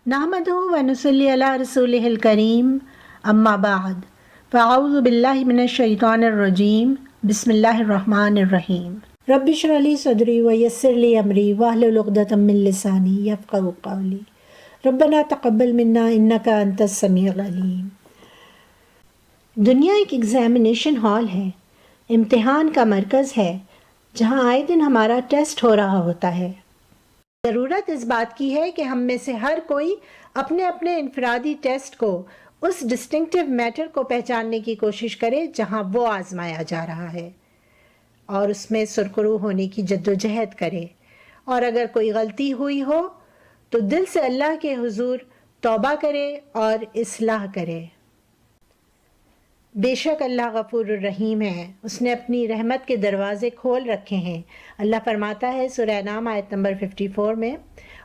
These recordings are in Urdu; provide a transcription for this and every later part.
نحمدہ ونصلی علی رسولہ الکریم اما بعد فاعوذ باللہ من الشیطان الرجیم بسم اللہ الرحمن الرحیم رب اشرح لی صدری ویسر لی امری واحلل عقدۃ من لسانی یفقہوا قولی ربنا تقبل منا انک انت السمیع العلیم۔ دنیا ایک ایگزامینیشن ہال ہے، امتحان کا مرکز ہے جہاں آئے دن ہمارا ٹیسٹ ہو رہا ہوتا ہے۔ ضرورت اس بات کی ہے کہ ہم میں سے ہر کوئی اپنے اپنے انفرادی ٹیسٹ کو، اس ڈسٹنکٹیو میٹر کو پہچاننے کی کوشش کرے جہاں وہ آزمایا جا رہا ہے اور اس میں سرخرو ہونے کی جدوجہد کرے، اور اگر کوئی غلطی ہوئی ہو تو دل سے اللہ کے حضور توبہ کرے اور اصلاح کرے۔ بے شک اللہ غفور الرحیم ہے، اس نے اپنی رحمت کے دروازے کھول رکھے ہیں۔ اللہ فرماتا ہے سورہ انعام آیت نمبر 54 میں،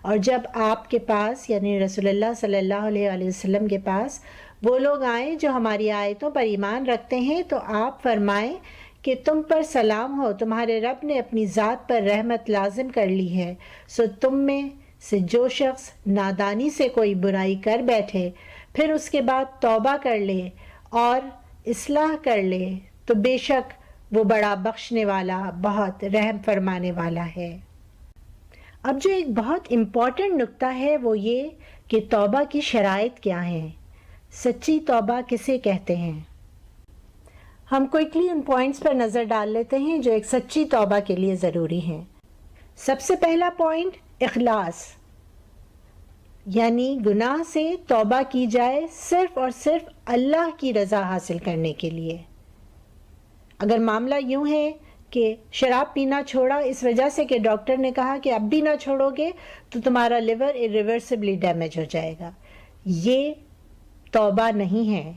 اور جب آپ کے پاس یعنی رسول اللہ صلی اللہ علیہ وآلہ وسلم کے پاس وہ لوگ آئیں جو ہماری آیتوں پر ایمان رکھتے ہیں تو آپ فرمائیں کہ تم پر سلام ہو، تمہارے رب نے اپنی ذات پر رحمت لازم کر لی ہے، سو تم میں سے جو شخص نادانی سے کوئی برائی کر بیٹھے پھر اس کے بعد توبہ کر لے اور اصلاح کر لے تو بے شک وہ بڑا بخشنے والا، بہت رحم فرمانے والا ہے۔ اب جو ایک بہت امپورٹنٹ نکتہ ہے وہ یہ کہ توبہ کی شرائط کیا ہیں، سچی توبہ کسے کہتے ہیں۔ ہم کوئکلی ان پوائنٹس پر نظر ڈال لیتے ہیں جو ایک سچی توبہ کے لیے ضروری ہیں۔ سب سے پہلا پوائنٹ اخلاص، یعنی گناہ سے توبہ کی جائے صرف اور صرف اللہ کی رضا حاصل کرنے کے لیے۔ اگر معاملہ یوں ہے کہ شراب پینا چھوڑا اس وجہ سے کہ ڈاکٹر نے کہا کہ اب بھی نہ چھوڑو گے تو تمہارا لیور irreversibly ڈیمیج ہو جائے گا، یہ توبہ نہیں ہے،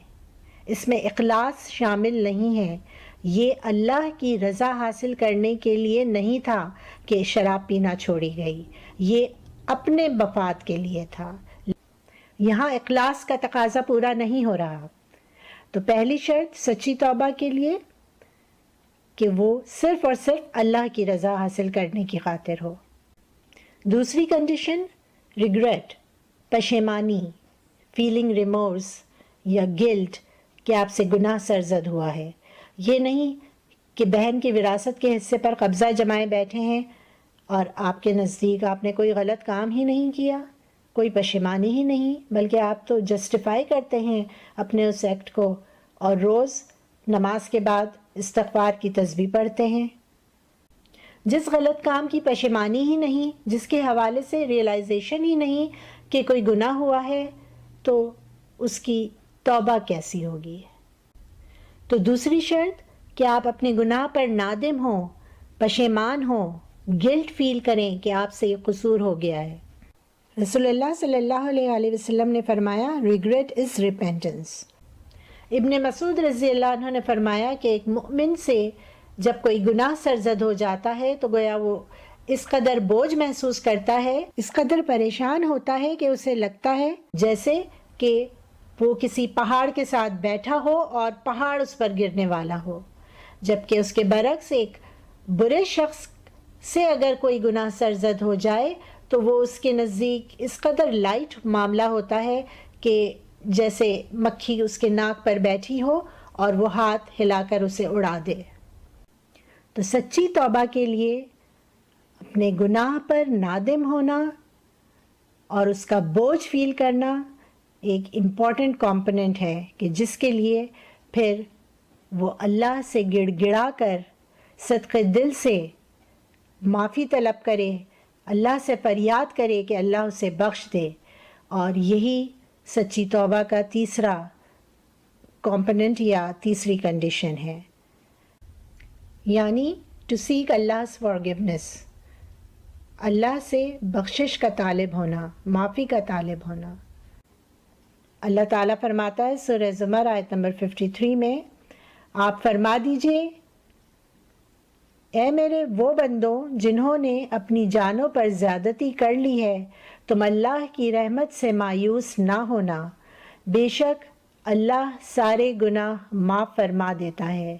اس میں اخلاص شامل نہیں ہے۔ یہ اللہ کی رضا حاصل کرنے کے لیے نہیں تھا کہ شراب پینا چھوڑی گئی، یہ اپنے مفاد کے لیے تھا، یہاں اخلاص کا تقاضا پورا نہیں ہو رہا۔ تو پہلی شرط سچی توبہ کے لیے کہ وہ صرف اور صرف اللہ کی رضا حاصل کرنے کی خاطر ہو۔ دوسری کنڈیشن ریگریٹ، پشیمانی، فیلنگ ریمورس یا گلٹ کہ آپ سے گناہ سرزد ہوا ہے۔ یہ نہیں کہ بہن کی وراثت کے حصے پر قبضہ جمائے بیٹھے ہیں اور آپ کے نزدیک آپ نے کوئی غلط کام ہی نہیں کیا، کوئی پشیمانی ہی نہیں، بلکہ آپ تو جسٹیفائی کرتے ہیں اپنے اس ایکٹ کو اور روز نماز کے بعد استغفار کی تسبیح پڑھتے ہیں۔ جس غلط کام کی پشیمانی ہی نہیں، جس کے حوالے سے ریئلائزیشن ہی نہیں کہ کوئی گناہ ہوا ہے، تو اس کی توبہ کیسی ہوگی؟ تو دوسری شرط کہ آپ اپنے گناہ پر نادم ہوں، پشیمان ہوں، گلٹ فیل کریں کہ آپ سے یہ قصور ہو گیا ہے۔ رسول اللہ صلی اللہ علیہ وآلہ وسلم نے فرمایا ریگریٹ از ریپینٹنس۔ ابن مسعود رضی اللہ عنہ نے فرمایا کہ ایک مومن سے جب کوئی گناہ سرزد ہو جاتا ہے تو گویا وہ اس قدر بوجھ محسوس کرتا ہے، اس قدر پریشان ہوتا ہے کہ اسے لگتا ہے جیسے کہ وہ کسی پہاڑ کے ساتھ بیٹھا ہو اور پہاڑ اس پر گرنے والا ہو، جبکہ اس کے برعکس ایک برے شخص سے اگر کوئی گناہ سرزد ہو جائے تو وہ اس کے نزدیک اس قدر لائٹ معاملہ ہوتا ہے کہ جیسے مکھی اس کے ناک پر بیٹھی ہو اور وہ ہاتھ ہلا کر اسے اڑا دے۔ تو سچی توبہ کے لیے اپنے گناہ پر نادم ہونا اور اس کا بوجھ فیل کرنا ایک امپورٹنٹ کمپوننٹ ہے کہ جس کے لیے پھر وہ اللہ سے گڑ گڑا کر صدقے دل سے معافی طلب کرے، اللہ سے فریاد کرے کہ اللہ اسے بخش دے، اور یہی سچی توبہ کا تیسرا کمپوننٹ یا تیسری کنڈیشن ہے، یعنی ٹو سیک Allah's forgiveness، اللہ سے بخشش کا طالب ہونا، معافی کا طالب ہونا۔ اللہ تعالیٰ فرماتا ہے سورہ زمر آیت نمبر 53 میں، آپ فرما دیجئے اے میرے وہ بندوں جنہوں نے اپنی جانوں پر زیادتی کر لی ہے، تم اللہ کی رحمت سے مایوس نہ ہونا، بے شک اللہ سارے گناہ معاف فرما دیتا ہے،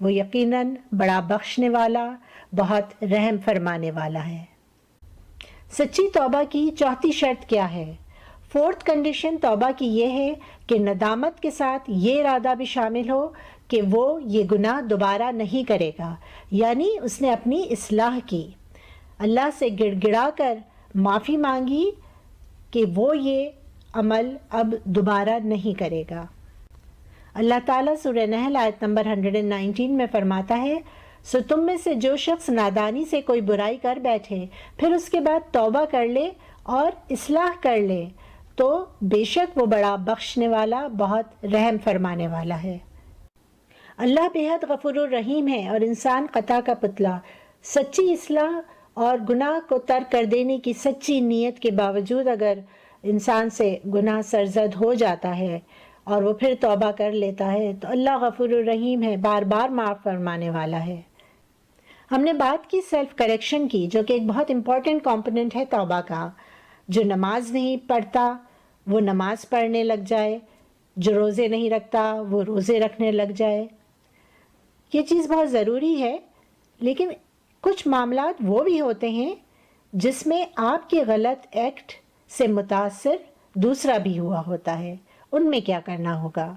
وہ یقیناً بڑا بخشنے والا، بہت رحم فرمانے والا ہے۔ سچی توبہ کی چوتھی شرط کیا ہے؟ 4th کنڈیشن توبہ کی یہ ہے کہ ندامت کے ساتھ یہ ارادہ بھی شامل ہو کہ وہ یہ گناہ دوبارہ نہیں کرے گا، یعنی اس نے اپنی اصلاح کی، اللہ سے گڑ گڑا کر معافی مانگی کہ وہ یہ عمل اب دوبارہ نہیں کرے گا۔ اللہ تعالیٰ سورہ نحل آیت نمبر 119 میں فرماتا ہے، سو تم میں سے جو شخص نادانی سے کوئی برائی کر بیٹھے پھر اس کے بعد توبہ کر لے اور اصلاح کر لے تو بے شک وہ بڑا بخشنے والا، بہت رحم فرمانے والا ہے۔ اللہ بےحد غفور الرحیم ہے اور انسان خطا کا پتلا۔ سچی اصلاح اور گناہ کو ترک کر دینے کی سچی نیت کے باوجود اگر انسان سے گناہ سرزد ہو جاتا ہے اور وہ پھر توبہ کر لیتا ہے تو اللہ غفور الرحیم ہے، بار بار معاف فرمانے والا ہے۔ ہم نے بات کی سیلف کریکشن کی، جو کہ ایک بہت امپورٹنٹ کمپوننٹ ہے توبہ کا۔ جو نماز نہیں پڑھتا وہ نماز پڑھنے لگ جائے، جو روزے نہیں رکھتا وہ روزے رکھنے لگ جائے۔ یہ چیز بہت ضروری ہے، لیکن کچھ معاملات وہ بھی ہوتے ہیں جس میں آپ کے غلط ایکٹ سے متاثر دوسرا بھی ہوا ہوتا ہے، ان میں کیا کرنا ہوگا؟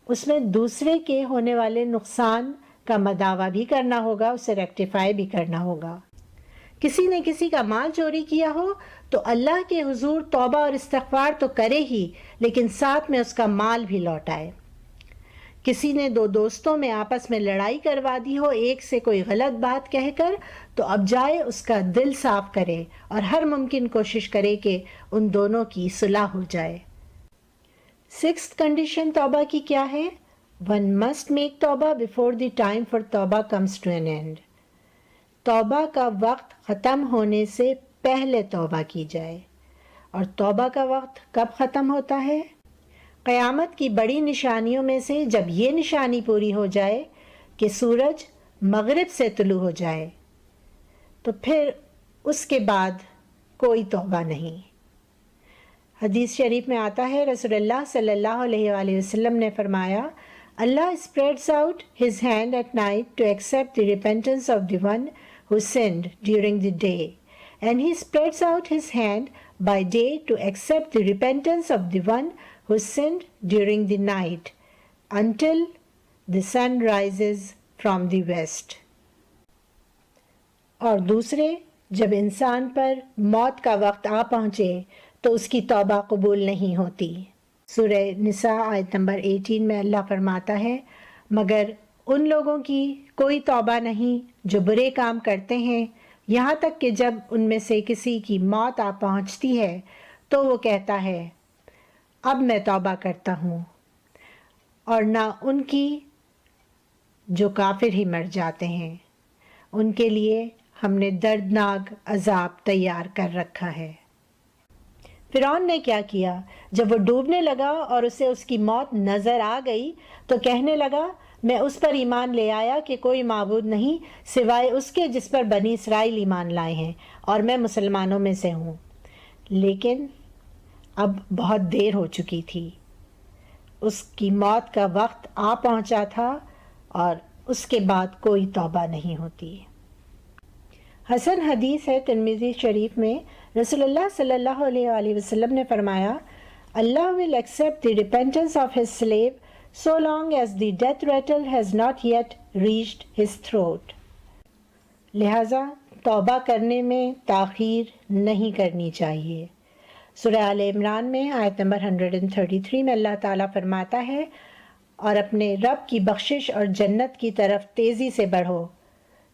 اس میں دوسرے کے ہونے والے نقصان کا مداوع بھی کرنا ہوگا، اسے ریکٹیفائی بھی کرنا ہوگا۔ کسی نے کسی کا مال چوری کیا ہو تو اللہ کے حضور توبہ اور استغفار تو کرے ہی، لیکن ساتھ میں اس کا مال بھی لوٹائے۔ کسی نے دو دوستوں میں آپس میں لڑائی کروا دی ہو ایک سے کوئی غلط بات کہہ کر، تو اب جائے اس کا دل صاف کرے اور ہر ممکن کوشش کرے کہ ان دونوں کی صلح ہو جائے۔ 6th کنڈیشن توبہ کی کیا ہے؟ One must make توبہ before the time for توبہ comes to an end۔ توبہ کا وقت ختم ہونے سے پہلے توبہ کی جائے۔ اور توبہ کا وقت کب ختم ہوتا ہے؟ قیامت کی بڑی نشانیوں میں سے جب یہ نشانی پوری ہو جائے کہ سورج مغرب سے طلوع ہو جائے تو پھر اس کے بعد کوئی توبہ نہیں۔ حدیث شریف میں آتا ہے، رسول اللہ صلی اللہ علیہ وآلہ وسلم نے فرمایا، Allah spreads out his hand at night to accept the repentance of the one who sinned during the day, and he spreads out his hand by day to accept the repentance of the one who sinned during the night, until the sun rises from the west۔ اور دوسرے، جب انسان پر موت کا وقت آ پہنچے تو اس کی توبہ قبول نہیں ہوتی۔ سورہ نساء آیت نمبر 18 میں اللہ فرماتا ہے، مگر ان لوگوں کی کوئی توبہ نہیں جو برے کام کرتے ہیں، یہاں تک کہ جب ان میں سے کسی کی موت آ پہنچتی ہے تو وہ کہتا ہے، اب میں توبہ کرتا ہوں، اور نہ ان کی جو کافر ہی مر جاتے ہیں، ان کے لیے ہم نے دردناک عذاب تیار کر رکھا ہے۔ فرعون نے کیا کیا؟ جب وہ ڈوبنے لگا اور اسے اس کی موت نظر آ گئی تو کہنے لگا، میں اس پر ایمان لے آیا کہ کوئی معبود نہیں سوائے اس کے جس پر بنی اسرائیل ایمان لائے ہیں، اور میں مسلمانوں میں سے ہوں۔ لیکن اب بہت دیر ہو چکی تھی، اس کی موت کا وقت آ پہنچا تھا اور اس کے بعد کوئی توبہ نہیں ہوتی۔ حسن حدیث ہے ترمذی شریف میں، رسول اللہ صلی اللہ علیہ وآلہ وسلم نے فرمایا، اللہ will accept the repentance of his slave so long as the death rattle has not yet reached his throat۔ لہٰذا توبہ کرنے میں تاخیر نہیں کرنی چاہیے۔ سورہ آل عمران میں آیت نمبر 133 میں اللہ تعالیٰ فرماتا ہے، اور اپنے رب کی بخشش اور جنت کی طرف تیزی سے بڑھو،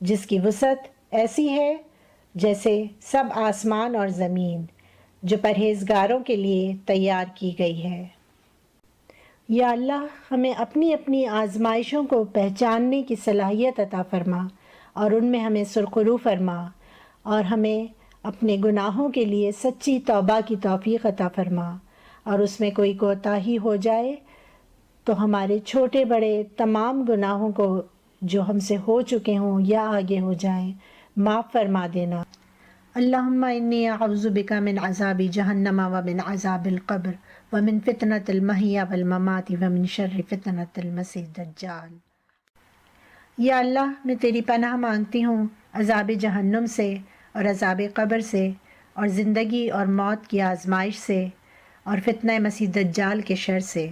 جس کی وسعت ایسی ہے جیسے سب آسمان اور زمین، جو پرہیزگاروں کے لیے تیار کی گئی ہے۔ یا اللہ، ہمیں اپنی اپنی آزمائشوں کو پہچاننے کی صلاحیت عطا فرما اور ان میں ہمیں سرخرو فرما، اور ہمیں اپنے گناہوں کے لیے سچی توبہ کی توفیق عطا فرما، اور اس میں کوئی کوتاہی ہو جائے تو ہمارے چھوٹے بڑے تمام گناہوں کو جو ہم سے ہو چکے ہوں یا آگے ہو جائیں معاف فرما دینا۔ اللہم انی اعوذ بک من عذاب جہنم ومن عذاب القبر ومن فتنۃ المحیا والممات ومن شر فتنۃ المسیح الدجال۔ یا اللہ، میں تیری پناہ مانگتی ہوں عذاب جہنم سے اور عذاب قبر سے اور زندگی اور موت کی آزمائش سے اور فتنہ مسیح دجال کے شر سے۔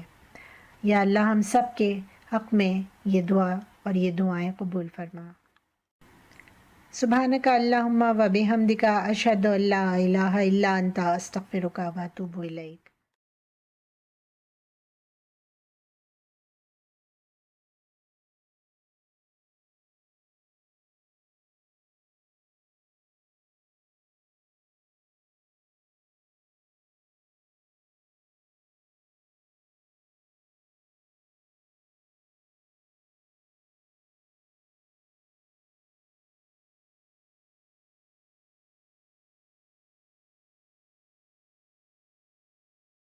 یا اللہ ہم سب کے حق میں یہ دعا اور یہ دعائیں قبول فرما۔ سبحانک اللہم و بحمدک اشہد ان لا الہ الا انت استغفرک و اتوب الیک۔